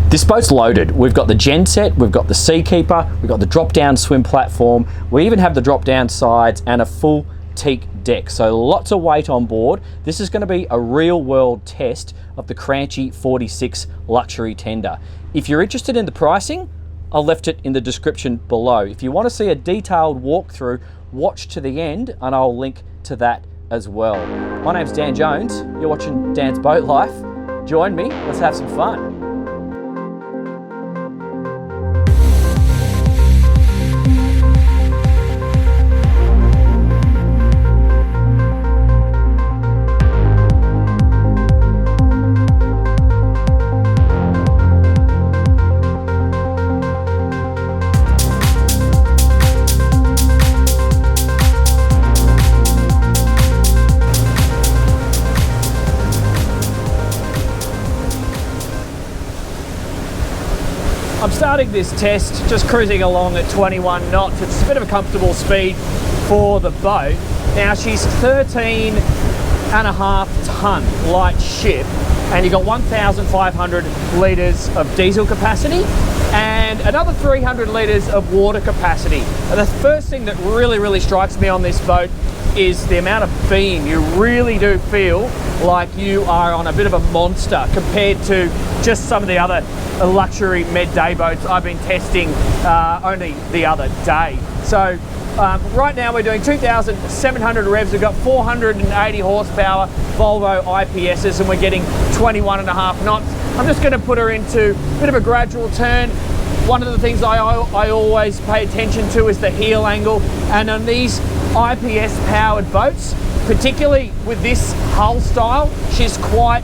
This boat's loaded. We've got the genset, we've got the Seakeeper, we've got the drop-down swim platform, we even have the drop-down sides and a full teak deck. So lots of weight on board. This is going to be a real-world test of the Cranchi A46 Luxury Tender. If you're interested in the pricing, I've left it in the description below. If you want to see a detailed walkthrough, watch to the end and I'll link to that as well. My name's Dan Jones. You're watching Dan's Boat Life. Join me, let's have some fun. I'm starting this test just cruising along at 21 knots. It's a bit of a comfortable speed for the boat. Now she's 13.5 ton light ship and you've got 1,500 litres of diesel capacity and another 300 litres of water capacity. And the first thing that really strikes me on this boat is the amount of beam. You really do feel like you are on a bit of a monster compared to just some of the other luxury med day boats I've been testing only the other day. So right now we're doing 2,700 revs. We've got 480 horsepower Volvo IPSs and we're getting 21.5 knots. I'm just going to put her into a bit of a gradual turn. One of the things I always pay attention to is the heel angle, and on these IPS powered boats, particularly with this hull style, she's quite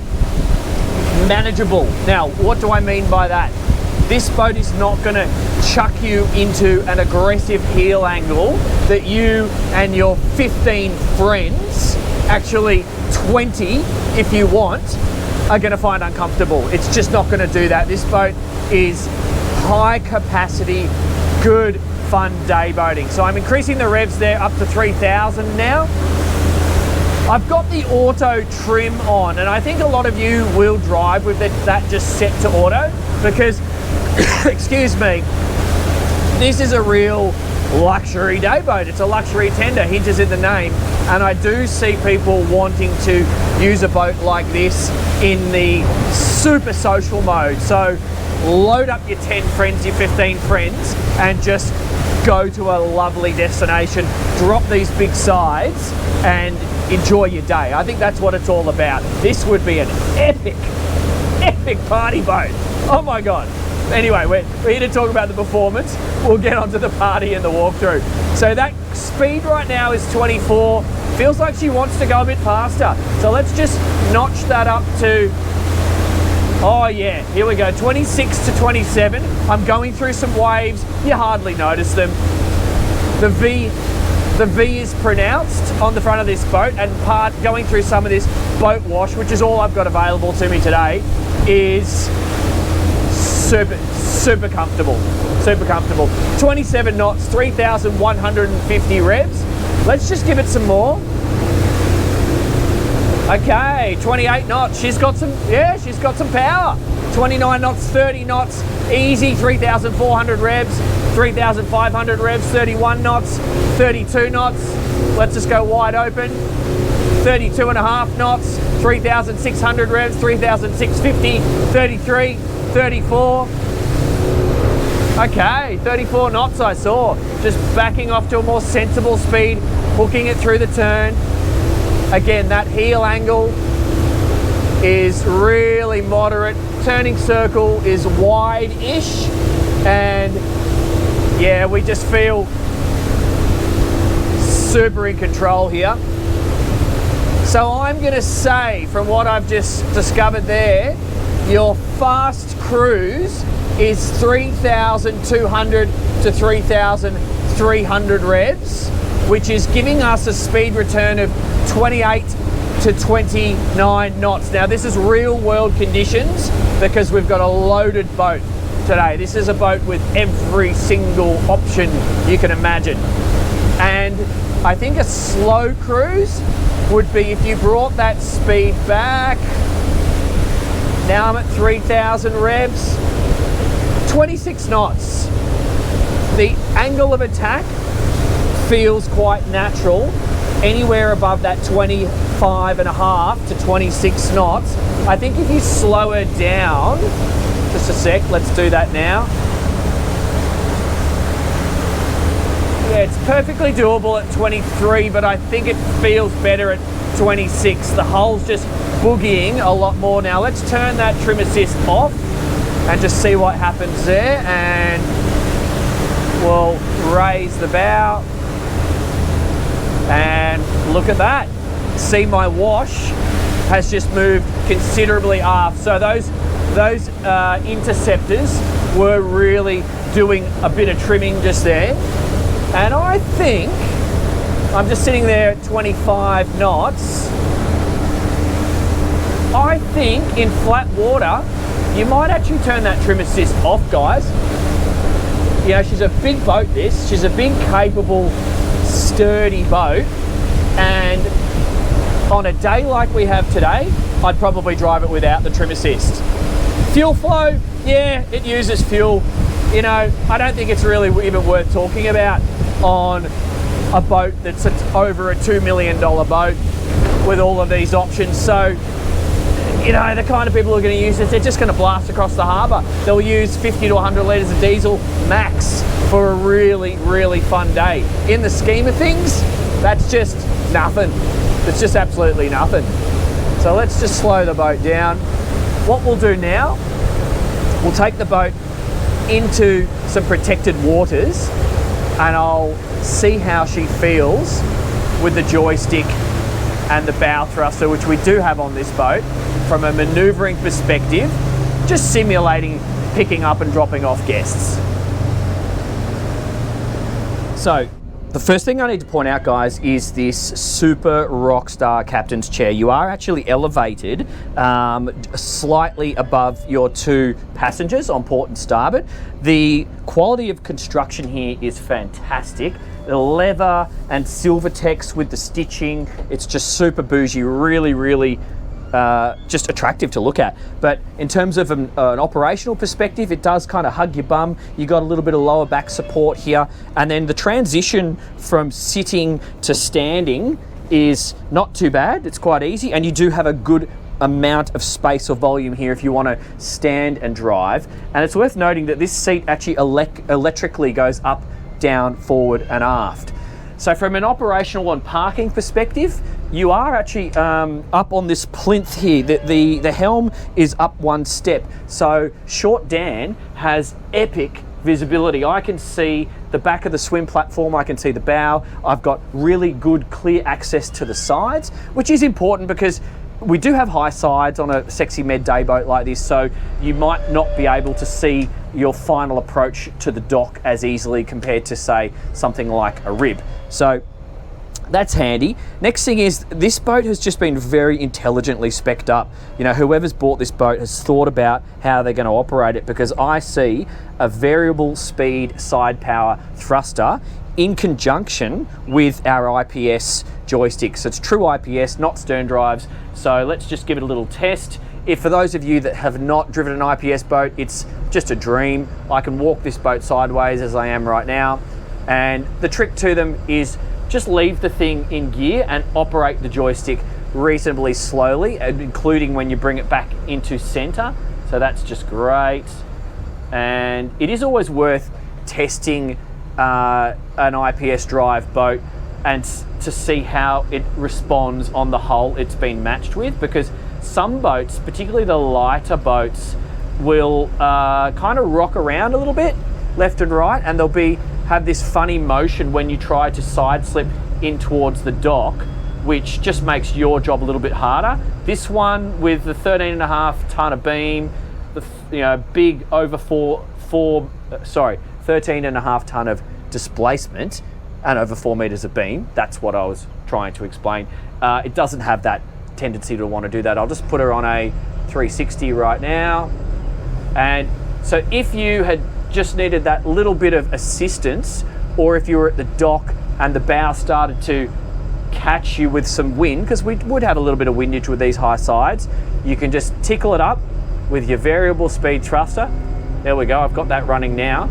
manageable. Now, what do I mean by that? This boat is not going to chuck you into an aggressive heel angle that you and your 15 friends, actually 20 if you want, are going to find uncomfortable. It's just not going to do that. This boat is high capacity, good fun day boating. So I'm increasing the revs there up to 3,000 now. I've got the auto trim on, and I think a lot of you will drive with that just set to auto because, excuse me, this is a real luxury day boat. It's a luxury tender, hinges in the name, and I do see people wanting to use a boat like this in the super social mode. So load up your 10 friends, your 15 friends, and just go to a lovely destination, drop these big sides, and enjoy your day. I think that's what it's all about. This would be an epic party boat. Oh my God. Anyway, we're here to talk about the performance. We'll get onto the party and the walkthrough. So that speed right now is 24. Feels like she wants to go a bit faster. So let's just notch that up to, oh yeah, here we go, 26 to 27. I'm going through some waves. You hardly notice them. The V is pronounced on the front of this boat, and going through some of this boat wash, which is all I've got available to me today, is super comfortable, 27 knots, 3,150 revs. Let's just give it some more. Okay, 28 knots. She's got some power. 29 knots, 30 knots, easy, 3,400 revs, 3,500 revs, 31 knots, 32 knots. Let's just go wide open. 32.5 knots, 3,600 revs, 3,650, 33, 34. Okay, 34 knots I saw. Just backing off to a more sensible speed, hooking it through the turn. Again, that heel angle is really moderate. Turning circle is wide-ish. And yeah, we just feel super in control here. So I'm gonna say, from what I've just discovered there, your fast cruise is 3,200 to 3,300 revs, which is giving us a speed return of 28 to 29 knots. Now this is real world conditions because we've got a loaded boat today. This is a boat with every single option you can imagine. And I think a slow cruise would be if you brought that speed back. Now I'm at 3,000 revs. 26 knots. The angle of attack feels quite natural. Anywhere above that 25.5 to 26 knots. I think if you slow her down, just a sec, let's do that now. Yeah, it's perfectly doable at 23, but I think it feels better at 26. The hull's just boogieing a lot more now. Let's turn that trim assist off and just see what happens there. And we'll raise the bow. And look at that. See, my wash has just moved considerably aft. So those interceptors were really doing a bit of trimming just there. And I think, I'm just sitting there at 25 knots. I think in flat water, you might actually turn that trim assist off, guys. You know, she's a big boat, this. She's a big, capable, sturdy boat. And on a day like we have today, I'd probably drive it without the trim assist. Fuel flow, yeah, it uses fuel. You know, I don't think it's really even worth talking about on a boat that's over a $2 million boat with all of these options. So, you know, the kind of people who are going to use it, they're just going to blast across the harbour. They'll use 50 to 100 litres of diesel max for a really, really fun day. In the scheme of things, that's just nothing. It's just absolutely nothing. So let's just slow the boat down. What we'll do now, we'll take the boat into some protected waters and I'll see how she feels with the joystick and the bow thruster, which we do have on this boat, from a manoeuvring perspective, just simulating picking up and dropping off guests. So, the first thing I need to point out, guys, is this super Rockstar captain's chair. You are actually elevated slightly above your two passengers on port and starboard. The quality of construction here is fantastic. The leather and silver text with the stitching, it's just super bougie, really, really just attractive to look at. But in terms of an operational perspective, it does kind of hug your bum. You got a little bit of lower back support here, and then the transition from sitting to standing is not too bad. It's quite easy, and you do have a good amount of space or volume here if you want to stand and drive. And it's worth noting that this seat actually electrically goes up, down, forward and aft. So from an operational and parking perspective, you are actually up on this plinth here. The helm is up one step. So Short Dan has epic visibility. I can see the back of the swim platform, I can see the bow. I've got really good clear access to the sides, which is important because we do have high sides on a sexy med day boat like this, so you might not be able to see your final approach to the dock as easily compared to, say, something like a rib. So that's handy. Next thing is, this boat has just been very intelligently spec'd up. You know, whoever's bought this boat has thought about how they're going to operate it, because I see a variable speed side power thruster in conjunction with our IPS joystick. So it's true IPS, not stern drives. So let's just give it a little test. If for those of you that have not driven an IPS boat, it's just a dream. I can walk this boat sideways as I am right now. And the trick to them is just leave the thing in gear and operate the joystick reasonably slowly, including when you bring it back into center. So that's just great. And it is always worth testing an IPS drive boat and to see how it responds on the hull it's been matched with, because some boats, particularly the lighter boats, will kind of rock around a little bit left and right, and they'll have this funny motion when you try to side slip in towards the dock, which just makes your job a little bit harder. This one with the 13.5 ton of beam, the big over 13.5 ton of displacement and over 4 meters of beam. That's what I was trying to explain. It doesn't have that tendency to want to do that. I'll just put her on a 360 right now. And so if you had just needed that little bit of assistance, or if you were at the dock and the bow started to catch you with some wind, because we would have a little bit of windage with these high sides, you can just tickle it up with your variable speed thruster There we go, I've got that running now.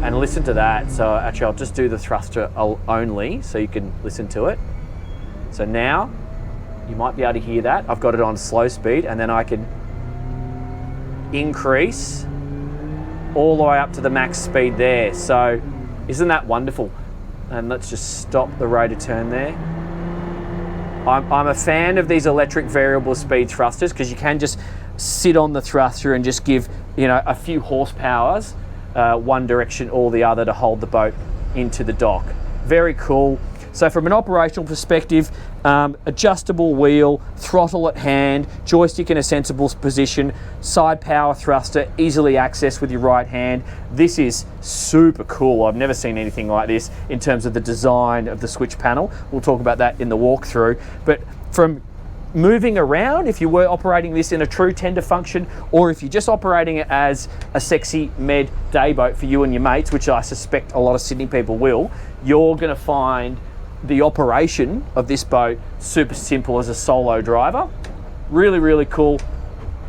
And listen to that. So actually I'll just do the thruster only so you can listen to it. So now you might be able to hear that. I've got it on slow speed, and then I can increase all the way up to the max speed there. So isn't that wonderful? And let's just stop the rate of turn there. I'm a fan of these electric variable speed thrusters because you can just sit on the thruster and just give, you know, a few horsepowers one direction or the other to hold the boat into the dock. Very cool. So from an operational perspective, adjustable wheel, throttle at hand, joystick in a sensible position, side power thruster, easily accessed with your right hand. This is super cool. I've never seen anything like this in terms of the design of the switch panel. We'll talk about that in the walkthrough. But from moving around, if you were operating this in a true tender function, or if you're just operating it as a sexy med day boat for you and your mates, which I suspect a lot of Sydney people will, you're going to find the operation of this boat super simple as a solo driver. Really, really cool.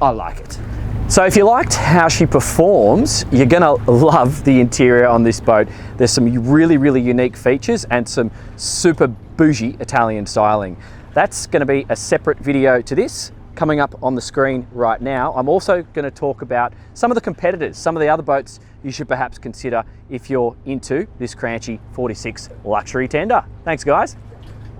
I like it. So if you liked how she performs, you're gonna love the interior on this boat. There's some really, really unique features and some super bougie Italian styling. That's gonna be a separate video to this, coming up on the screen right now. I'm also gonna talk about some of the competitors, some of the other boats you should perhaps consider if you're into this Cranchi 46 Luxury Tender. Thanks, guys.